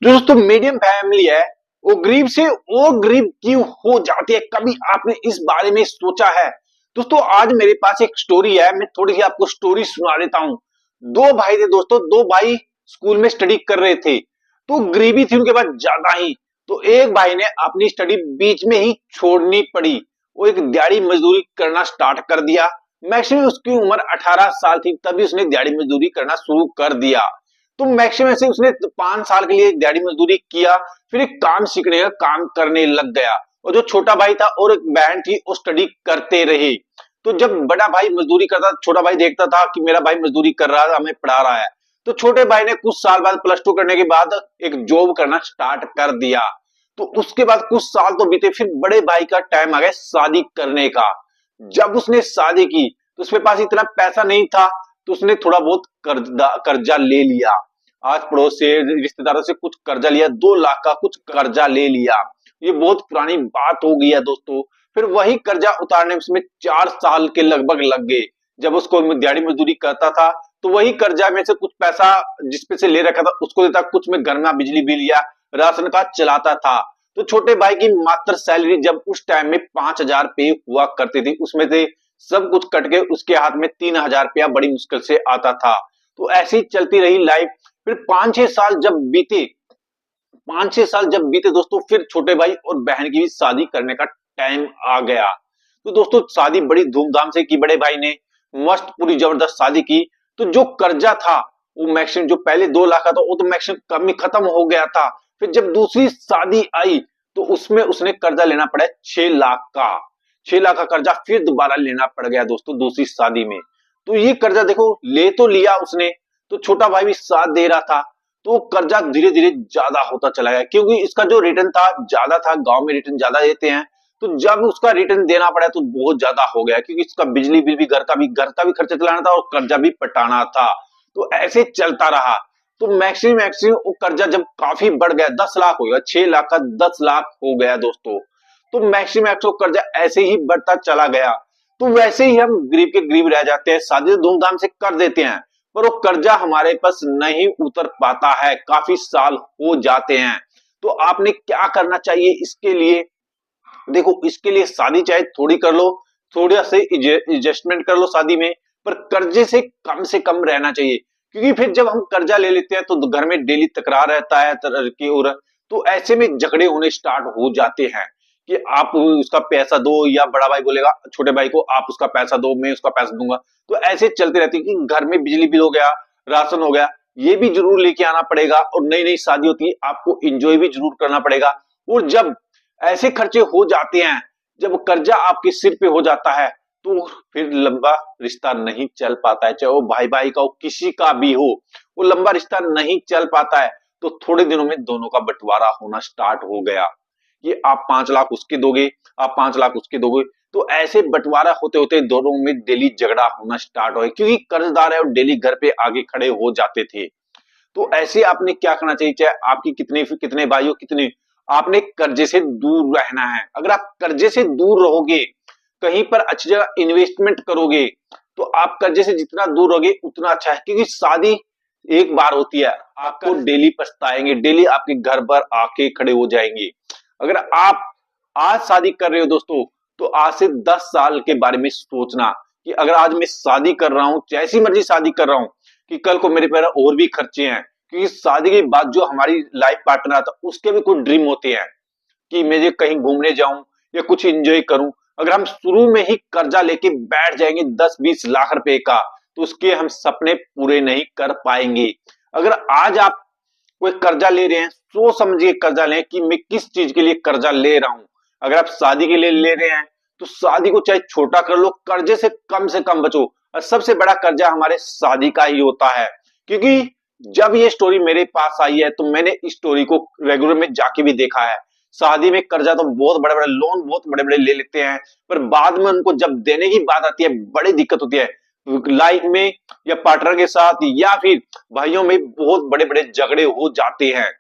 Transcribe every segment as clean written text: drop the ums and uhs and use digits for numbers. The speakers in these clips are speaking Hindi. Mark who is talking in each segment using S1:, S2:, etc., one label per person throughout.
S1: दोस्तों मीडियम फैमिली है, वो गरीब से और गरीब क्यों हो जाती है, कभी आपने इस बारे में सोचा है? दोस्तों आज मेरे पास एक स्टोरी है, मैं थोड़ी सी आपको स्टोरी सुना देता हूँ। दो भाई थे दोस्तों, दो भाई स्कूल में स्टडी कर रहे थे, तो गरीबी थी उनके पास ज्यादा ही। तो एक भाई ने अपनी स्टडी बीच में ही छोड़नी पड़ी, वो एक दिहाड़ी मजदूरी करना स्टार्ट कर दिया। मैक्सिमम उसकी उम्र 18 साल थी, तभी उसने दिहाड़ी मजदूरी करना शुरू कर दिया। तो मैक्सिमम से उसने 5 साल के लिए दिहाड़ी मजदूरी किया, फिर एक काम सीखने का काम करने लग गया। और जो छोटा भाई था और एक बहन थी वो स्टडी करते रहे। तो जब बड़ा भाई मजदूरी करता, छोटा भाई देखता था कि मेरा भाई मजदूरी कर रहा है, हमें पढ़ा रहा है। तो छोटे भाई ने कुछ साल बाद +2 करने के बाद एक जॉब करना स्टार्ट कर दिया। तो उसके बाद कुछ साल तो बीते, फिर बड़े भाई का टाइम आ गया शादी करने का। जब उसने शादी की तो उसके पास इतना पैसा नहीं था, तो उसने थोड़ा बहुत कर्जा ले लिया। आस पड़ोस से, रिश्तेदारों से कुछ कर्जा लिया, 2 लाख का कुछ कर्जा ले लिया। ये बहुत पुरानी बात हो गई है दोस्तों। फिर वही कर्जा उतारने में उसमें 4 साल के लगभग लग गए। जब उसको दिहाड़ी मजदूरी करता था तो वही कर्जा में से कुछ पैसा जिस पे से ले रखा था उसको देता, कुछ में घर में बिजली बिल या राशन का चलाता था। तो छोटे भाई की मात्र सैलरी जब उस टाइम में 5,000 रुपये हुआ करती थी, उसमें से सब कुछ कट के उसके हाथ में 3,000 रुपया बड़ी मुश्किल से आता था। तो ऐसी चलती रही लाइफ। फिर 5-6 साल जब बीते दोस्तों, फिर छोटे भाई और बहन की भी शादी करने का टाइम आ गया। तो दोस्तों शादी बड़ी धूमधाम से की, बड़े भाई ने मस्त पूरी जबरदस्त शादी की। तो जो कर्जा था वो मैक्सिमम, जो पहले 2 लाख का था वो तो मैक्सिमम कम ही खत्म हो गया था। फिर जब दूसरी शादी आई तो उसमें उसने कर्जा लेना पड़ा 6 लाख का। 6 लाख का कर्जा फिर दोबारा लेना पड़ गया दोस्तों दूसरी शादी में। तो ये कर्जा देखो, ले तो लिया उसने, तो छोटा भाई भी साथ दे रहा था। तो कर्जा धीरे धीरे ज्यादा होता चला गया, क्योंकि इसका जो रिटर्न था ज्यादा था, गांव में रिटर्न ज्यादा देते हैं। तो जब उसका रिटर्न देना पड़ा तो बहुत ज्यादा हो गया, क्योंकि इसका बिजली बिल भी, घर का भी खर्चा चलाना था और कर्जा भी पटाना था। तो ऐसे चलता रहा। तो मैक्सिमम वो कर्जा जब काफी बढ़ गया, 10 लाख हो गया, 6 लाख का 10 लाख हो गया दोस्तों। तो मैक्सिमम कर्जा ऐसे ही बढ़ता चला गया। तो वैसे ही हम गरीब के गरीब रह जाते हैं, शादी धूमधाम से कर देते हैं, पर वो कर्जा हमारे पास नहीं उतर पाता है, काफी साल हो जाते हैं। तो आपने क्या करना चाहिए इसके लिए? देखो, इसके लिए शादी चाहे थोड़ी कर लो, थोड़ा से एडजस्टमेंट कर लो शादी में, पर कर्जे से कम रहना चाहिए। क्योंकि फिर जब हम कर्जा ले लेते हैं तो घर में डेली तकरार रहता है तरह की, और तो ऐसे में झगड़े होने स्टार्ट हो जाते हैं कि आप उसका पैसा दो, या बड़ा भाई बोलेगा छोटे भाई को आप उसका पैसा दो, मैं उसका पैसा दूंगा। तो ऐसे चलते रहती है कि घर में बिजली बिल हो गया, राशन हो गया, ये भी जरूर लेके आना पड़ेगा, और नई नई शादी होती है, आपको एंजॉय भी जरूर करना पड़ेगा। और जब ऐसे खर्चे हो जाते हैं, जब कर्जा आपके सिर पे हो जाता है, तो फिर लंबा रिश्ता नहीं चल पाता है, चाहे वो भाई भाई का हो, किसी का भी हो, वो लंबा रिश्ता नहीं चल पाता है। तो थोड़े दिनों में दोनों का बंटवारा होना स्टार्ट हो गया, कि आप 5 लाख उसके दोगे, आप 5 लाख उसके दोगे। तो ऐसे बंटवारा होते होते दोनों में डेली झगड़ा होना स्टार्ट हो गया, क्योंकि कर्जदार है और डेली घर पे आगे खड़े हो जाते थे। तो ऐसे आपने क्या करना चाहिए, चाहे आपकी कितने कितने भाई हो, कितने, आपने कर्जे से दूर रहना है। अगर आप कर्जे से दूर रहोगे, कहीं पर अच्छी जगह इन्वेस्टमेंट करोगे, तो आप कर्जे से जितना दूर रहोगे उतना अच्छा है। क्योंकि शादी एक बार होती है, आपको डेली पछताएंगे, डेली आपके घर पर आके खड़े हो जाएंगे। अगर आप आज शादी कर रहे हो दोस्तों, तो आज से 10 साल के बारे में सोचना, कि अगर आज मैं शादी कर रहा हूं, जैसी मर्जी शादी कर रहा हूं, कि कल को मेरे पर और भी खर्चे हैं। क्योंकि शादी के बाद जो हमारी लाइफ पार्टनर आता है उसके भी कुछ ड्रीम होते हैं, कि मैं कहीं घूमने जाऊं या कुछ एंजॉय करूं। अगर हम शुरू में ही कर्जा लेके बैठ जाएंगे 10-20 लाख रुपए का, तो उसके हम सपने पूरे नहीं कर पाएंगे। अगर आज आप कोई कर्जा ले रहे हैं, सोच समझिए कर्जा लें कि मैं किस चीज के लिए कर्जा ले रहा हूं। अगर आप शादी के लिए ले रहे हैं तो शादी को चाहे छोटा कर लो, कर्जे से कम बचो। और सबसे बड़ा कर्जा हमारे शादी का ही होता है। क्योंकि जब ये स्टोरी मेरे पास आई है तो मैंने इस स्टोरी को रेगुलर में जाके भी देखा है। शादी में कर्जा तो बहुत बड़े बड़े लोन, बहुत बड़े बड़े ले लेते हैं, पर बाद में उनको जब देने की बात आती है बड़ी दिक्कत होती है। लाइफ में या पार्टनर के साथ या फिर भाइयों में बहुत बड़े बड़े झगड़े हो जाते हैं।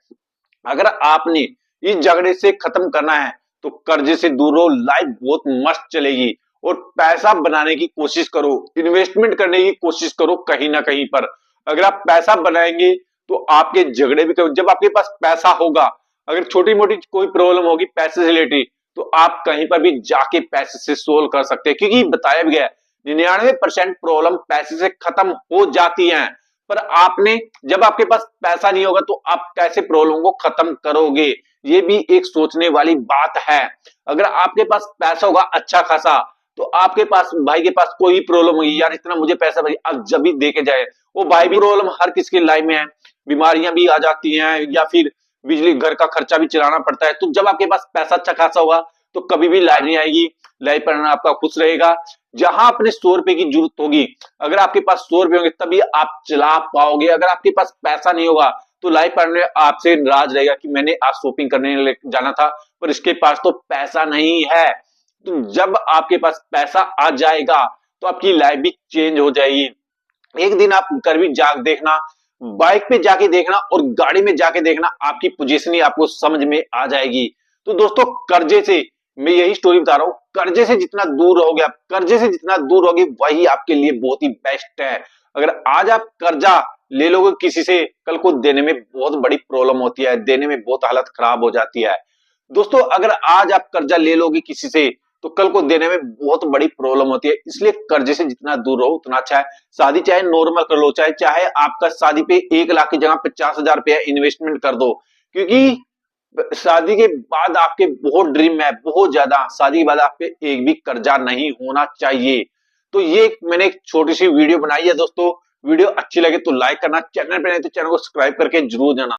S1: अगर आपने इस झगड़े से खत्म करना है तो कर्जे से दूर रहो, लाइफ बहुत मस्त चलेगी। और पैसा बनाने की कोशिश करो, इन्वेस्टमेंट करने की कोशिश करो कहीं ना कहीं पर। अगर आप पैसा बनाएंगे तो आपके झगड़े भी जब आपके पास पैसा होगा, अगर छोटी मोटी कोई प्रॉब्लम होगी पैसे से रिलेटेड, तो आप कहीं पर भी जाके पैसे से सोल्व कर सकते हैं, क्योंकि बताया भी गया है 99% प्रॉब्लम पैसे से खत्म हो जाती हैं। पर आपने, जब आपके पास पैसा नहीं होगा तो आप कैसे प्रॉब्लम को खत्म करोगे, ये भी एक सोचने वाली बात है। अगर आपके पास पैसा होगा अच्छा खासा, तो आपके पास भाई के पास कोई प्रॉब्लम होगी, यार इतना मुझे पैसा भाई, अब जब भी देखे जाए वो भाई भी प्रॉब्लम हर किसी की लाइफ में है, बीमारियां भी आ जाती हैं या फिर बिजली घर का खर्चा भी चलाना पड़ता है। तो जब आपके पास पैसा अच्छा खासा होगा तो कभी भी लाइफ नहीं आएगी, लाइफ पर आपका खुश रहेगा। जहां अपने 100 रुपए की जरूरत होगी, अगर आपके पास 100 रुपए होंगे तभी आप चला पाओगे। अगर आपके पास पैसा नहीं होगा तो लाइफ पार्टनर आपसे नाराज रहेगा कि मैंने आज शॉपिंग करने जाना था पर इसके पास तो पैसा नहीं है। तो जब आपके पास पैसा आ जाएगा तो आपकी लाइफ भी चेंज हो जाएगी। एक दिन आप कर भी जा देखना, बाइक पे जाके देखना और गाड़ी में जाके देखना, आपकी पोजीशन ही आपको समझ में आ जाएगी। तो दोस्तों कर्जे से, मैं यही स्टोरी बता रहा हूं, कर्जे से जितना दूर रहोगे आप, कर्जे से जितना दूर रहोगे वही आपके लिए बहुत ही बेस्ट है। अगर आज आप कर्जा ले लोगे किसी से, कल को देने में बहुत बड़ी प्रॉब्लम होती है, देने में बहुत हालत खराब हो जाती है। दोस्तों अगर आज आप कर्जा ले लोगे किसी से तो कल को देने में बहुत बड़ी प्रॉब्लम होती है, इसलिए कर्जे से जितना दूर रहो उतना अच्छा है। शादी चाहे नॉर्मल कर लो, चाहे चाहे आपका शादी पे 1 लाख की जगह 50,000 रुपया इन्वेस्टमेंट कर दो, क्योंकि शादी के बाद आपके बहुत ड्रीम है, बहुत ज्यादा, शादी के बाद आपके एक भी कर्जा नहीं होना चाहिए। तो ये मैंने एक छोटी सी वीडियो बनाई है दोस्तों, वीडियो अच्छी लगे तो लाइक करना, चैनल पे नहीं तो चैनल को सब्सक्राइब करके जरूर जाना।